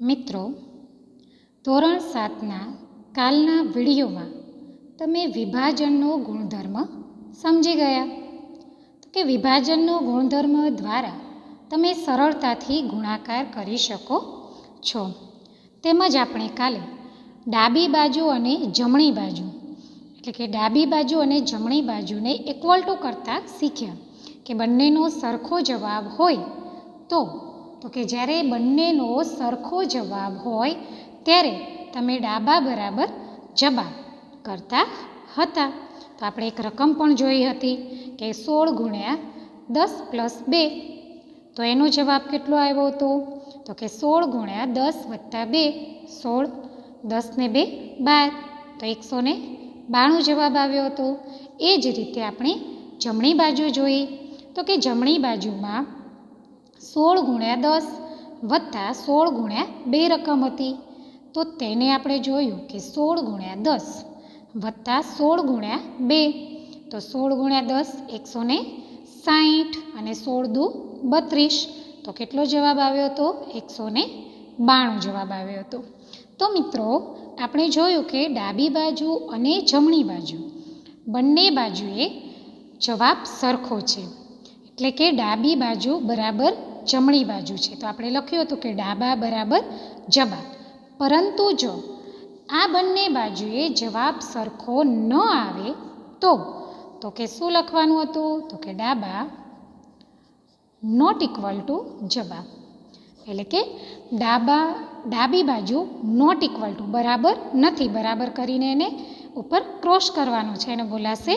મિત્રો, ધોરણ 7ના કાલના વિડીયોમાં તમે વિભાજનનો ગુણધર્મ સમજી ગયા. તો કે વિભાજનનો ગુણધર્મ દ્વારા તમે સરળતાથી ગુણાકાર કરી શકો છો. તેમજ આપણે કાલે ડાબી બાજુ અને જમણી બાજુ એટલે કે ડાબી બાજુ અને જમણી બાજુને ઇક્વલ ટુ કરતાં શીખ્યા કે બંનેનો સરખો જવાબ હોય તો કે જ્યારે બંનેનો સરખો જવાબ હોય ત્યારે તમે ડાબા બરાબર જબા કરતા હતા. તો આપણે એક રકમ પણ જોઈ હતી કે 16 ગુણ્યા 10 પ્લસ 2, તો એનો જવાબ કેટલો આવ્યો હતો? તો કે 16 ગુણ્યા 10 વત્તા 2, 16, 10 ને 2 12, તો 192 જવાબ આવ્યો હતો. એ જ રીતે આપણે જમણી બાજુ જોઈ તો કે જમણી બાજુમાં 16 ગુણ્યા 10 વત્તા 16 ગુણ્યા 2 રકમ હતી. તો તેને આપણે જોયું કે 16 ગુણ્યા 10 વત્તા 16 ગુણ્યા 2, તો 16 ગુણ્યા 10 160 અને 16 દુ 32, તો કેટલો જવાબ આવ્યો હતો? 192 જવાબ આવ્યો હતો. તો મિત્રો, આપણે જોયું કે ડાબી બાજુ અને જમણી બાજુ બંને બાજુએ જવાબ સરખો છે, એટલે કે ડાબી બાજુ બરાબર જમણી બાજુ છે. તો આપણે લખ્યું હતું કે ડાબા બરાબર જબા. પરંતુ જો આ બંને બાજુએ જવાબ સરખો ન આવે તો કે શું લખવાનું હતું? તો કે ડાબા નોટ ઇક્વલ ટુ જબા, એટલે કે ડાબી બાજુ નોટ ઇક્વલ ટુ બરાબર નથી, બરાબર કરીને એને ઉપર ક્રોસ કરવાનું છે, એને બોલાશે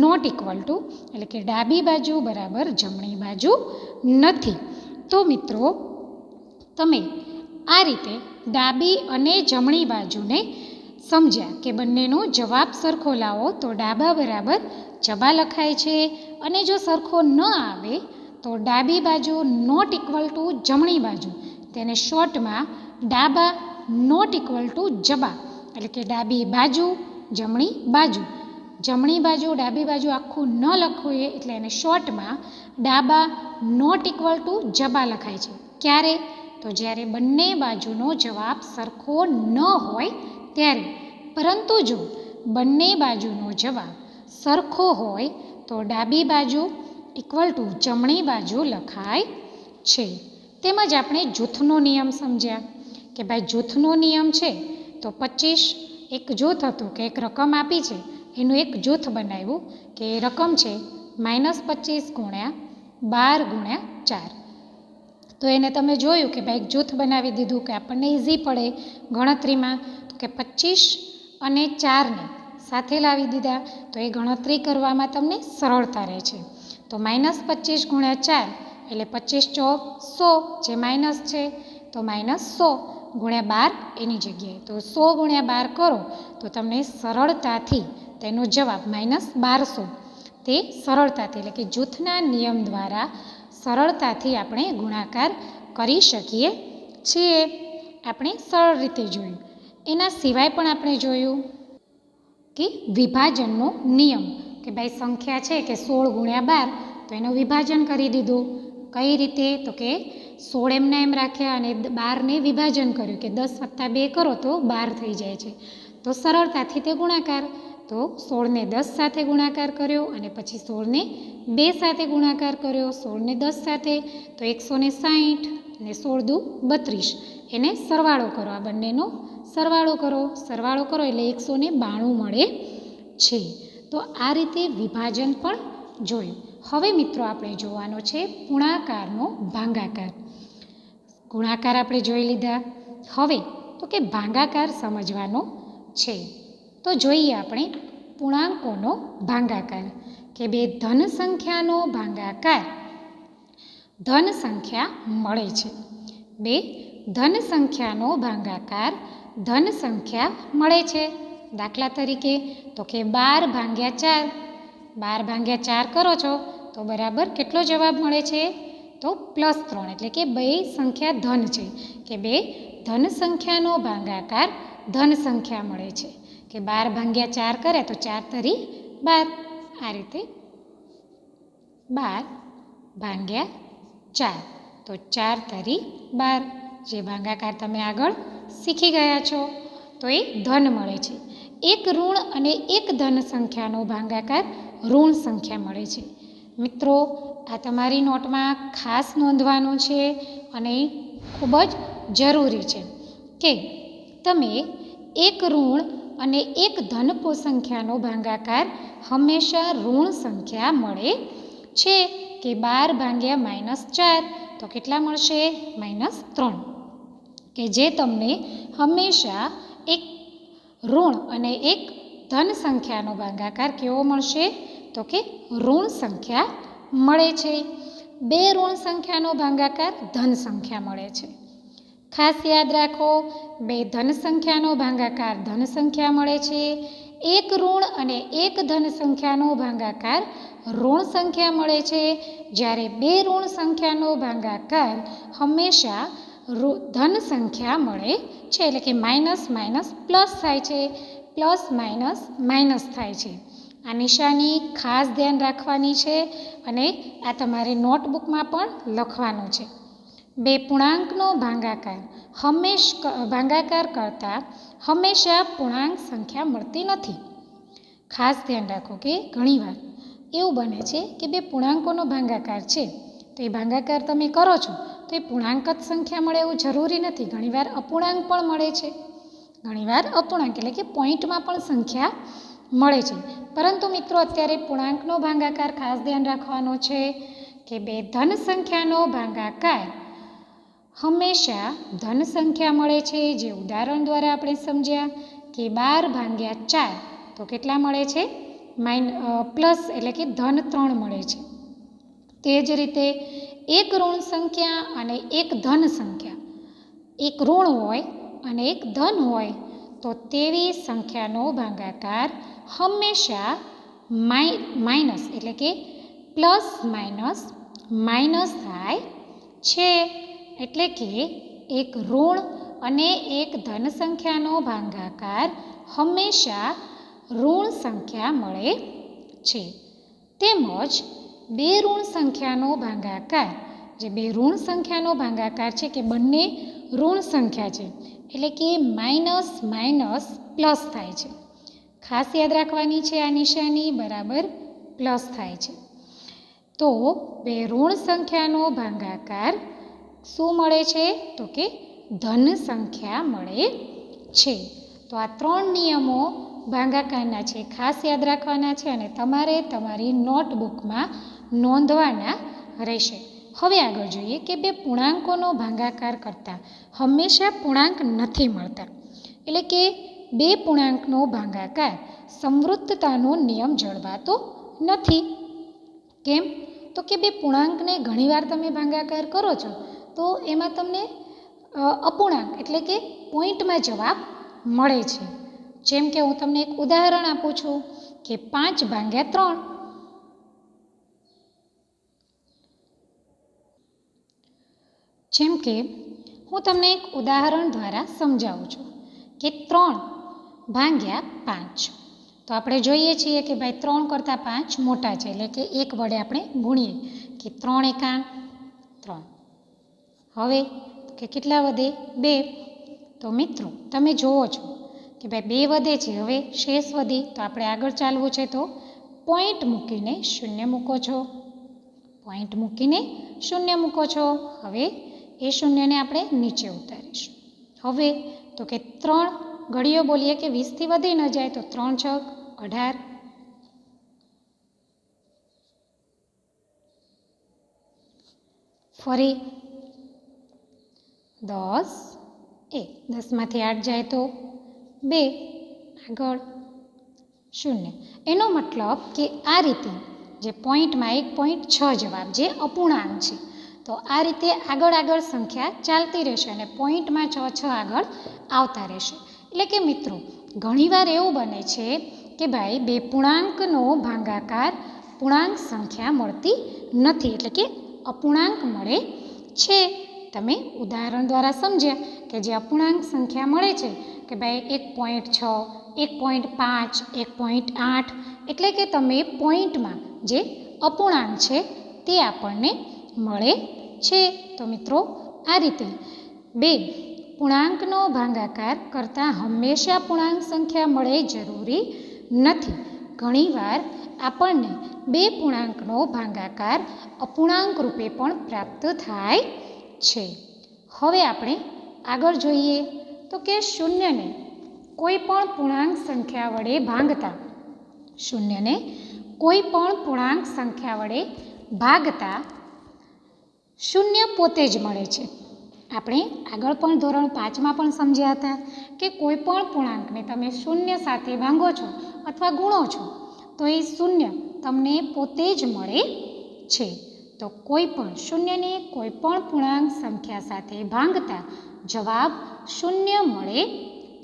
નોટ ઇક્વલ ટુ, એટલે કે ડાબી બાજુ બરાબર જમણી બાજુ નથી. તો મિત્રો, તમે આ રીતે ડાબી અને જમણી બાજુને સમજ્યા કે બંનેનો જવાબ સરખો લાવો તો ડાબા બરાબર જબા લખાય છે, અને જો સરખો ન આવે તો ડાબી બાજુ નોટ ઇક્વલ ટુ જમણી બાજુ, તેને શોર્ટમાં ડાબા નોટ ઇક્વલ ટુ જબા, એટલે કે ડાબી બાજુ જમણી બાજુ, જમણી બાજુ ડાબી બાજુ આખું ન લખવું એટલે એને શોર્ટમાં ડાબા નોટ ઇક્વલ ટુ જબા લખાય છે. ક્યારે? તો જ્યારે બંને બાજુનો જવાબ સરખો ન હોય ત્યારે. પરંતુ જો બંને બાજુનો જવાબ સરખો હોય તો ડાબી બાજુ ઇક્વલ ટુ જમણી બાજુ લખાય છે. તેમજ આપણે જૂથનો નિયમ સમજ્યા કે ભાઈ જૂથનો નિયમ છે તો 25 એક જૂથ હતું કે એક રકમ આપી છે, એનું એક જૂથ બનાવ્યું કે એ રકમ છે -25 ગુણ્યા 12 ગુણ્યા 4. તો એને તમે જોયું કે ભાઈ એક જૂથ બનાવી દીધું કે આપણને ઇઝી પડે ગણતરીમાં, તો કે 25 અને 4ને સાથે લાવી દીધા તો એ ગણતરી કરવામાં તમને સરળતા રહે છે. તો -25 ગુણ્યા 4 એટલે 25 ચોક 100, જે માઇનસ છે તો -100 ગુણ્યા 12 એની જગ્યાએ, તો 100 ગુણ્યા 12 કરો તો તમને સરળતાથી તેનો જવાબ -1200, તે સરળતાથી એટલે કે જૂથના નિયમ દ્વારા સરળતાથી આપણે ગુણાકાર કરી શકીએ છીએ. આપણે સરળ રીતે જોયું. એના સિવાય પણ આપણે જોયું કે વિભાજનનો નિયમ કે ભાઈ સંખ્યા છે કે 16 ગુણ્યા 12, તો એનું વિભાજન કરી દીધું. કઈ રીતે? તો કે 16 એમના એમ રાખ્યા અને 12ને વિભાજન કર્યું કે 10 વત્તા 2 કરો તો 12 થઈ જાય છે, તો સરળતાથી તે ગુણાકાર. તો 16ને 10 સાથે ગુણાકાર કર્યો અને પછી 16ને 2 સાથે ગુણાકાર કર્યો, 16ને 10 સાથે તો 160 અને 16 દુ 32, એને સરવાળો કરો, આ બંનેનો સરવાળો કરો એટલે 192 મળે છે. તો આ રીતે વિભાજન પણ જોયું. હવે મિત્રો, આપણે જોવાનો છે ગુણાકારનો ભાગાકાર. ગુણાકાર આપણે જોઈ લીધા. હવે તો કે ભાગાકાર સમજવાનો છે. તો જોઈએ આપણે પૂર્ણાંકોનો ભાગાકાર કે બે ધન સંખ્યાનો ભાગાકાર ધન સંખ્યા મળે છે. બે ધન સંખ્યાનો ભાગાકાર ધન સંખ્યા મળે છે. દાખલા તરીકે તો કે 12 ભાગ્યા 4, 12 ભાગ્યા 4 કરો છો તો બરાબર કેટલો જવાબ મળે છે? તો +3, એટલે કે બે સંખ્યા ધન છે કે બે ધન સંખ્યાનો ભાગાકાર ધન સંખ્યા મળે છે કે 12 ભાગ્યા 4 કરે તો 4 તરી 12, આ રીતે 12 ભાગ્યા 4 તો 4 તરી 12, જે ભાગાકાર તમે આગળ શીખી ગયા છો, તો એ ધન મળે છે. એક ઋણ અને એક ધન સંખ્યાનો ભાગાકાર ઋણ સંખ્યા મળે છે. મિત્રો, આ તમારી નોટમાં ખાસ નોંધવાનું છે અને ખૂબ જ જરૂરી છે કે તમે એક ઋણ અને એક ધન સંખ્યાનો ભાગાકાર હંમેશા ઋણ સંખ્યા મળે છે. કે 12 ભાગ્યા -4 તો કેટલા મળશે? -3. કે જે તમને હંમેશા એક ઋણ અને એક ધન સંખ્યાનો ભાગાકાર કેવો મળશે? તો કે ઋણ સંખ્યા મળે છે. 2 ઋણ સંખ્યાનો ભાગાકાર ધન સંખ્યા મળે છે. ખાસ યાદ રાખો, 2 ધન સંખ્યાનો ભાગાકાર ધન સંખ્યા મળે છે. એક ઋણ અને એક ધન સંખ્યાનો ભાગાકાર ઋણ સંખ્યા મળે છે. જ્યારે 2 ઋણ સંખ્યાનો ભાગાકાર હંમેશા ધન સંખ્યા મળે છે. એટલે કે માઇનસ માઇનસ પ્લસ થાય છે, પ્લસ માઇનસ માઇનસ થાય છે. આ નિશાની ખાસ ધ્યાન રાખવાની છે અને આ તમારે નોટબુકમાં પણ લખવાનું છે. 2 પૂર્ણાંકનો ભાગાકાર કરતાં હંમેશા પૂર્ણાંક સંખ્યા મળતી નથી. ખાસ ધ્યાન રાખો કે ઘણીવાર એવું બને છે કે 2 પૂર્ણાંકોનો ભાગાકાર છે, તો એ ભાગાકાર તમે કરો છો તો એ પૂર્ણાંક જ સંખ્યા મળે એવું જરૂરી નથી. ઘણીવાર અપૂર્ણાંક પણ મળે છે. ઘણીવાર અપૂર્ણાંક એટલે કે પોઈન્ટમાં પણ સંખ્યા મળે છે. પરંતુ મિત્રો, અત્યારે પૂર્ણાંકનો ભાગાકાર ખાસ ધ્યાન રાખવાનો છે કે 2 ધન સંખ્યાનો ભાગાકાર હંમેશા ધન સંખ્યા મળે છે. જે ઉદાહરણ દ્વારા આપણે સમજ્યા કે 12 ભાગ્યા 4 તો કેટલા મળે છે? પ્લસ એટલે કે ધન 3 મળે છે. તે જ રીતે એક ઋણ સંખ્યા અને એક ધન સંખ્યા, એક ઋણ હોય અને એક ધન હોય તો તેવી સંખ્યાનો ભાગાકાર હંમેશા માઇનસ એટલે કે પ્લસ માઇનસ માઇનસ થાય છે. એટલે કે એક ઋણ અને એક ધન સંખ્યાનો ભાગાકાર હંમેશા ઋણ સંખ્યા મળે છે. તેમજ 2 ઋણ સંખ્યાનો ભાગાકાર, જે 2 ઋણ સંખ્યાનો ભાગાકાર છે કે બંને ઋણ સંખ્યા છે, એટલે કે માઇનસ માઇનસ પ્લસ થાય છે. ખાસ યાદ રાખવાની છે આ નિશાની બરાબર પ્લસ થાય છે. તો 2 ઋણ સંખ્યાનો ભાગાકાર શું મળે છે? તો કે ધન સંખ્યા મળે છે. તો આ 3 નિયમો ભાગાકારના છે, ખાસ યાદ રાખવાના છે અને તમારે તમારી નોટબુકમાં નોંધવાના રહેશે. હવે આગળ જોઈએ કે 2 પૂર્ણાંકોનો ભાગાકાર કરતાં હંમેશા પૂર્ણાંક નથી મળતા. એટલે કે 2 પૂર્ણાંકનો ભાગાકાર સંવૃત્તતાનો નિયમ જળવાતો નથી. કેમ? તો કે 2 પૂર્ણાંકને ઘણીવાર તમે ભાગાકાર કરો છો તો એમાં તમને અપૂર્ણાંક એટલે કે પોઈન્ટમાં જવાબ મળે છે. જેમ કે હું તમને એક ઉદાહરણ આપું છું કે 5 ભાગ્યા 3. જેમ કે હું તમને એક ઉદાહરણ દ્વારા સમજાવું છું કે 3 ભાગ્યા 5. તો આપણે જોઈએ છીએ કે ભાઈ 3 કરતાં 5 મોટા છે, એટલે કે 1 વડે આપણે ગુણીએ કે 3 એકા 3. હવે કે કેટલા વધે? 2. તો મિત્રો, તમે જુઓ છો કે ભાઈ 2 વધે છે. હવે શેષ વધી, તો આપણે આગળ ચાલવું છે તો પોઈન્ટ મૂકીને શૂન્ય મૂકો છો. પોઈન્ટ મૂકીને શૂન્ય મૂકો છો. હવે એ શૂન્યને આપણે નીચે ઉતારીશું. હવે તો કે 3 ઘડીઓ બોલીએ કે 20થી વધી ન જાય, તો 3 છક 18. ફરી 10 1. 10માંથી 8 જાય તો 2. આગળ 0. એનો મતલબ કે આ રીતે જે પોઈન્ટમાં 1.6 જવાબ જે અપૂર્ણાંક છે, તો આ રીતે આગળ સંખ્યા ચાલતી રહેશે અને પોઈન્ટમાં 6 આગળ આવતા રહેશે. એટલે કે મિત્રો, ઘણીવાર એવું બને છે કે ભાઈ 2 પૂર્ણાંકનો ભાગાકાર પૂર્ણાંક સંખ્યા મળતી નથી, એટલે કે અપૂર્ણાંક મળે છે. તમે ઉદાહરણ દ્વારા સમજ્યા કે જે અપૂર્ણાંક સંખ્યા મળે છે કે ભાઈ 1.6, 1.5, 1.8, એટલે કે તમે પોઈન્ટમાં જે અપૂર્ણાંક છે તે આપણને મળે છે. તો મિત્રો, આ રીતે 2. પૂર્ણાંકનો ભાગાકાર કરતાં હંમેશા પૂર્ણાંક સંખ્યા મળે જરૂરી નથી. ઘણીવાર આપણને 2 પૂર્ણાંકનો ભાગાકાર અપૂર્ણાંક રૂપે પણ પ્રાપ્ત થાય છે. હવે આપણે આગળ જોઈએ તો કે શૂન્યને કોઈ પણ પૂર્ણાંક સંખ્યા વડે ભાંગતા શૂન્ય પોતે જ મળે છે. આપણે આગળ પણ ધોરણ 5માં પણ સમજ્યા હતા કે કોઈ પણ પૂર્ણાંકને તમે શૂન્ય સાથે ભાંગો છો અથવા ગુણો છો તો એ શૂન્ય તમને પોતે જ મળે છે. તો કોઈ પણ શૂન્યને કોઈ પણ પૂર્ણાંક સંખ્યા સાથે ભાંગતા જવાબ શૂન્ય મળે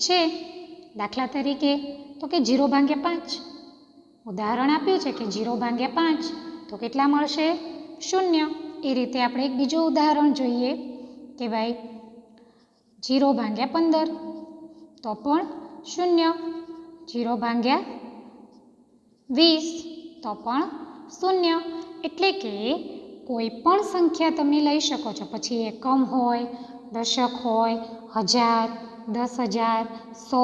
છે. દાખલા તરીકે તો કે 0/5 ઉદાહરણ આપ્યું છે કે 0/5 તો કેટલા મળશે? શૂન્ય. એ રીતે આપણે એક બીજું ઉદાહરણ જોઈએ કે ભાઈ 0/15 તો પણ શૂન્ય. 0/20 તો પણ શૂન્ય. એટલે કે કોઈ પણ સંખ્યા તમે લઈ શકો છો, પછી એકમ હોય, દશક હોય, 1000, 10,000, 100,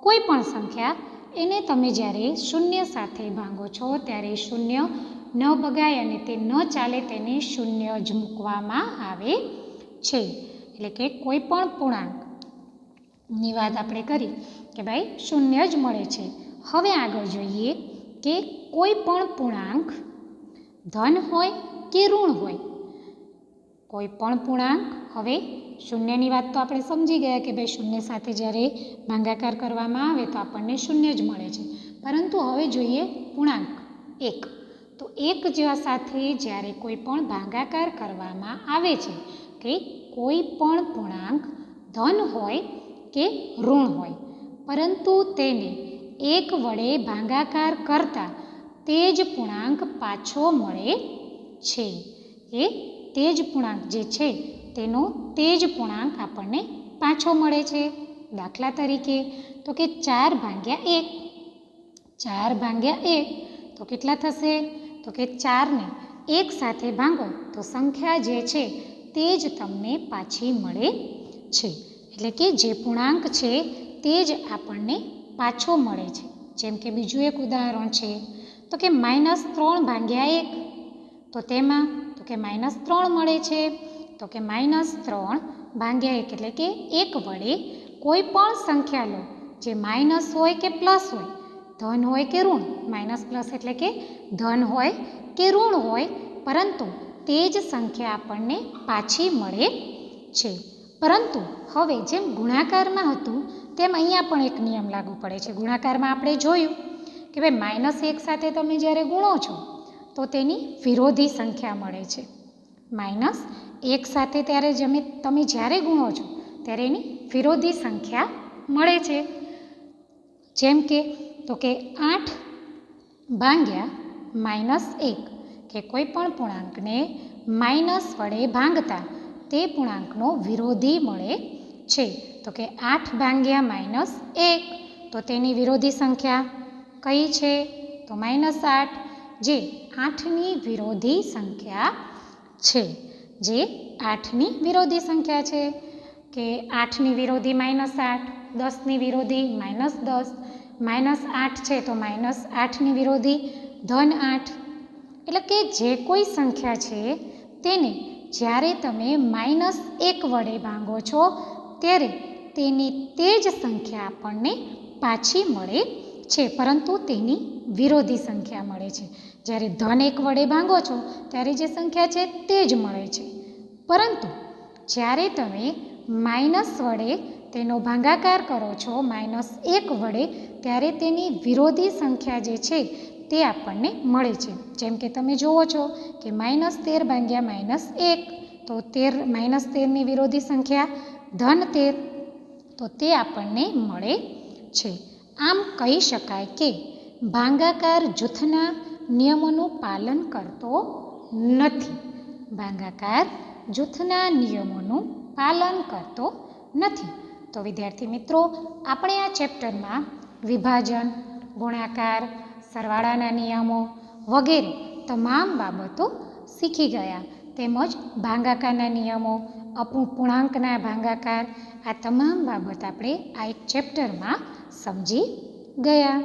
કોઈ પણ સંખ્યા એને તમે જ્યારે શૂન્ય સાથે ભાંગો છો ત્યારે શૂન્ય ન ભગાય અને તે ન ચાલે તેને શૂન્ય જ મૂકવામાં આવે છે. એટલે કે કોઈ પણ પૂર્ણાંકની વાત આપણે કરી કે ભાઈ શૂન્ય જ મળે છે. હવે આગળ જોઈએ કે કોઈ પણ પૂર્ણાંક ધન હોય કે ઋણ હોય. કોઈ પણ પૂર્ણાંક, હવે શૂન્યની વાત તો આપણે સમજી ગયા કે ભાઈ શૂન્ય સાથે જ્યારે ભાગાકાર કરવામાં આવે તો આપણને શૂન્ય જ મળે છે. પરંતુ હવે જોઈએ પૂર્ણાંક 1. તો 1 સાથે જ્યારે કોઈ પણ ભાગાકાર કરવામાં આવે છે કે કોઈ પણ પૂર્ણાંક ધન હોય કે ઋણ હોય, પરંતુ તેને 1 વડે ભાગાકાર કરતાં તે જ પૂર્ણાંક પાછો મળે છે. તે જ પૂર્ણાંક જે છે તેનો તે જ પૂર્ણાંક આપણને પાછો મળે છે. દાખલા તરીકે તો કે 4/1. 4/1 તો કેટલા થશે? તો કે 4ને 1 સાથે ભાંગો તો સંખ્યા જે છે તે જ તમને પાછી મળે છે. એટલે કે જે પૂર્ણાંક છે તે જ આપણને પાછો મળે છે. જેમ કે બીજું એક ઉદાહરણ છે તો કે -3/1 તો તેમાં તો કે -3 મળે છે. તો કે -3/1 એટલે કે 1 વડે કોઈ પણ સંખ્યા લો જે માઇનસ હોય કે પ્લસ હોય, ધન હોય કે ઋણ, માઇનસ પ્લસ એટલે કે ધન હોય કે ઋણ હોય, પરંતુ તે જ સંખ્યા આપણને પાછી મળે છે. પરંતુ હવે જેમ ગુણાકારમાં હતું તેમ અહીંયા પણ એક નિયમ લાગુ પડે છે. ગુણાકારમાં આપણે જોયું કે ભાઈ -1 સાથે તમે જ્યારે ગુણો છો તો તેની વિરોધી સંખ્યા મળે છે. -1 સાથે તમે જ્યારે ગુણો છો ત્યારે એની વિરોધી સંખ્યા મળે છે. જેમ કે તો કે 8/-1 કે કોઈ પણ પૂર્ણાંકને માઇનસ વડે ભાંગતા તે પૂર્ણાંકનો વિરોધી મળે છે. તો કે 8/-1 તો તેની વિરોધી સંખ્યા કઈ છે? તો -8, જે 8ની વિરોધી સંખ્યા છે. જે 8ની વિરોધી સંખ્યા છે કે 8ની વિરોધી -8, 10ની વિરોધી -10, -8 છે તો -8ની વિરોધી -8. એટલે કે જે કોઈ સંખ્યા છે તેને જ્યારે તમે -1 વડે ભાંગો છો ત્યારે તેની તે જ સંખ્યા આપણને પાછી મળે છે, પરંતુ તેની વિરોધી સંખ્યા મળે છે. જ્યારે ધન 1 વડે ભાંગો છો ત્યારે જે સંખ્યા છે તે જ મળે છે, પરંતુ જ્યારે તમે માઇનસ વડે તેનો ભાગાકાર કરો છો -1 વડે ત્યારે તેની વિરોધી સંખ્યા જે છે તે આપણને મળે છે. જેમ કે તમે જુઓ છો કે -13/-1 તો -13ની વિરોધી સંખ્યા ધન 13, તો તે આપણને મળે છે. આમ કહી શકાય કે ભાગાકાર જૂથના નિયમોનું પાલન કરતો નથી. ભાગાકાર જૂથના નિયમોનું પાલન કરતો નથી. તો વિદ્યાર્થી મિત્રો, આપણે આ ચેપ્ટરમાં વિભાજન, ગુણાકાર, સરવાળાના નિયમો વગેરે તમામ બાબતો શીખી ગયા, તેમજ ભાગાકારના નિયમો અપૂર્ણાંકના ભાગાકાર, આ તમામ બાબત આપણે આ એક ચેપ્ટરમાં સમજી ગયા.